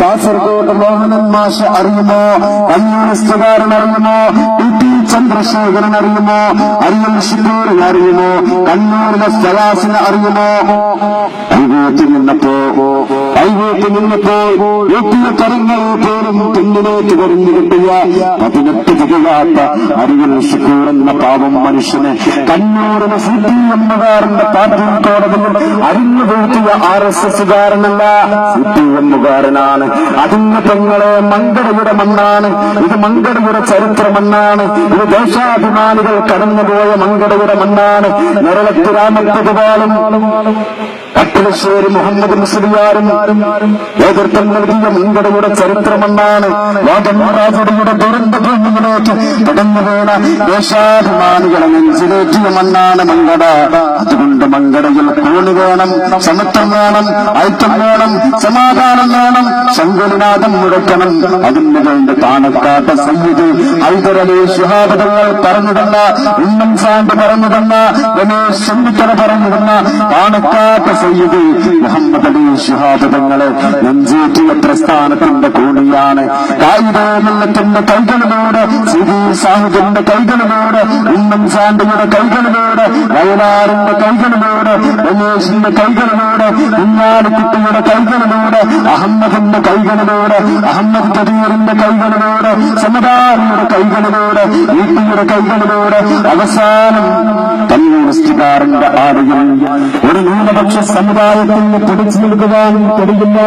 കാസർഗോഡ് മോഹനൻ മാഷ് അറിയുമോ? കമ്മ്യൂണിസ്റ്റുകാരൻ അറിയുമോ? ടി ചന്ദ്രശേഖരൻ അറിയുമോ? അരിയൽ ഷിബൂറിന് അറിയുമോ? കണ്ണൂരിലെ ഫയാസിന് അറിയുമോ? കൈവീട്ടി നിന്നപ്പോ എട്ടിയ കരങ്ങളെ പോലും പിന്നിലേക്ക് വരിഞ്ഞു കിട്ടിയ 18 തികയാത്ത അരിയൽ ഷിബൂർ എന്ന പാവം മനുഷ്യനെ കണ്ണൂരിലെ CPM-കാരന്റെ പാർട്ടി കോടതിയിൽ അരിഞ്ഞു വീഴ്ത്തിയ RSS-കാരനല്ല, CPM-കാരനാണ്. അതിന് പെങ്ങളെ മങ്കടയുടെ മണ്ണാണ് ഇത്, മങ്കടയുടെ ചരിത്രമണ്ണാണ് ഇത്, ദേശാഭിമാനികൾ കടന്നുപോയ മങ്കടയുടെ മണ്ണാണ്. നിരളത്ത് രാമപ്പതുപാലും കട്ടിലശ്ശേരി മുഹമ്മദ് മുസ്ലിയാരും നേതൃത്വം നൽകിയ മങ്കടയുടെ ചരിത്രമണ്ണാണ്. ലോകരാജയുടെ ദുരന്ത ഭൂമിയിലേക്ക് കടന്നു വീണ ദേശാഭിമാനികളെ നെഞ്ചിലേറ്റിയ മണ്ണാണ് മങ്കട. അതുകൊണ്ട് മങ്കടയിൽ കൂണി വേണം, സമത്വം വേണം, ഐക്യം വേണം, സമാധാനം വേണം, ശങ്കുലിനാഥം മുഴക്കണം. അതിന് വേണ്ടി പാണക്കാട്ട് സയ്യിദ് ഹൈദരലി ശിഹാബ് തങ്ങൾ പറഞ്ഞിടുന്ന, ഉമ്മൻചാണ്ടി പറഞ്ഞിടുന്ന, രമേശ് ചെന്നിത്തല പറഞ്ഞിടുന്ന പാണക്കാട്ട് സയ്യിദ് മുഹമ്മദ് അലി ശിഹാബ് തങ്ങളെ നെഞ്ചേറ്റിയ പ്രസ്ഥാനത്തിന്റെ കൂടിയാണ്. കായികത്തിന്റെ കൈകളിലൂടെ, സിദി സാഹിബിന്റെ കൈകളിലൂടെ, ഉമ്മൻചാണ്ടിയുടെ കൈകളിലൂടെ, വയലാറിന്റെ കൈകളിലൂടെ, രമേശിന്റെ കൈകളിലൂടെ, കുഞ്ഞാലിക്കുട്ടിയുടെ കൈകളിലൂടെ, അഹമ്മദിന്റെ കൈകളിലൂടെ, അഹമ്മദ് കബീറിന്റെ കൈകളിലൂടെ, സമദാരിയുടെ കൈകളിലൂടെ, ഈട്ടിയുടെ കൈകളിലൂടെ, അവസാനം കമ്മ്യൂണിസ്റ്റുകാരന്റെ ആടുകൾ ഒരു ന്യൂനപക്ഷ സമുദായത്തിന് പിടിച്ചു നിൽക്കുവാൻ കഴിയില്ല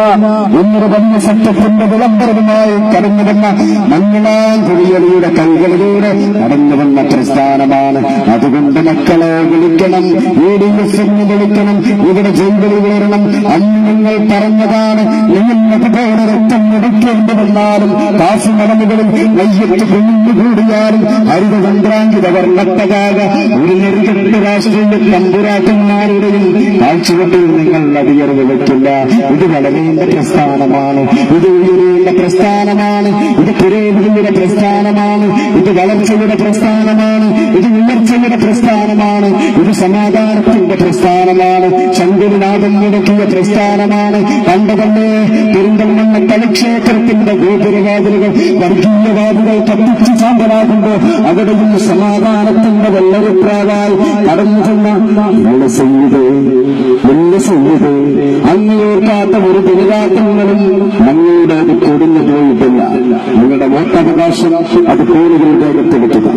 എന്നൊരു വലിയ സത്യത്തിന്റെ വിളംബരവുമായി കടന്നുവന്ന മംഗളാംകുഴിയടിയുടെ കൈകളിലൂടെ കടന്നുവന്ന പ്രസ്ഥാനമാണ്. അതുകൊണ്ട് മക്കളെ വിളിക്കണം, UDF-ന് വിളിക്കണം, ഇവിടെ ജയിലിൽ വരണം. അന്ന് നിങ്ങൾ പറഞ്ഞതാണ്, നിങ്ങളുടെ രക്തം എടുക്കേണ്ടി വന്നാലും കാശുമടമുകളിൽ വയ്യത്ത് കുഞ്ഞുകൂടിയാലും ഹരിതചന്ദ്രാങ്കിത വർണ്ണപ്പതാക ഒരു നെറുകെട്ട് രാഷ്ട്രീയ തമ്പുരാക്കന്മാരുടെയും കാഴ്ചവെട്ടിൽ നിങ്ങൾ അടിയറവ് വെക്കില്ല. ഇത് വളരേണ്ട പ്രസ്ഥാനമാണ്, ഇത് ഉയരേണ്ട പ്രസ്ഥാനമാണ്, ഇത് പുരോഗതിയുടെ പ്രസ്ഥാനമാണ്, ഇത് വളർച്ചയുടെ പ്രസ്ഥാനമാണ്, ഇത് ഉയർച്ചയുടെ പ്രസ്ഥാനമാണ്, ഇത് സമാധാനത്തിന്റെ പ്രസ്ഥാനമാണ്, ശങ്കുലിനാഥം മുടക്കിയ പ്രസ്ഥാനമാണ്. പണ്ടതന്നെ പെരിന്തൽമണ്ണ കളിക്ഷേത്രത്തിന്റെ ഗോപുരവാതിലുകൾ വർഗീയവാദികൾ കത്തിച്ചു ചാമ്പലാകുമ്പോ അവിടെയും സമാധാനത്തിന്റെ വെള്ളരിപ്രാവായി കടന്നു ചെന്ന അങ്ങയോർക്കാത്ത ഒരു ദിനരാത്രങ്ങളും ഞങ്ങളുടെ കൊടുന്നു പോയിട്ടില്ല. നിങ്ങളുടെ വോട്ടവകാശം അത് കോളുകളുടെ എടുത്തെടുക്കുക.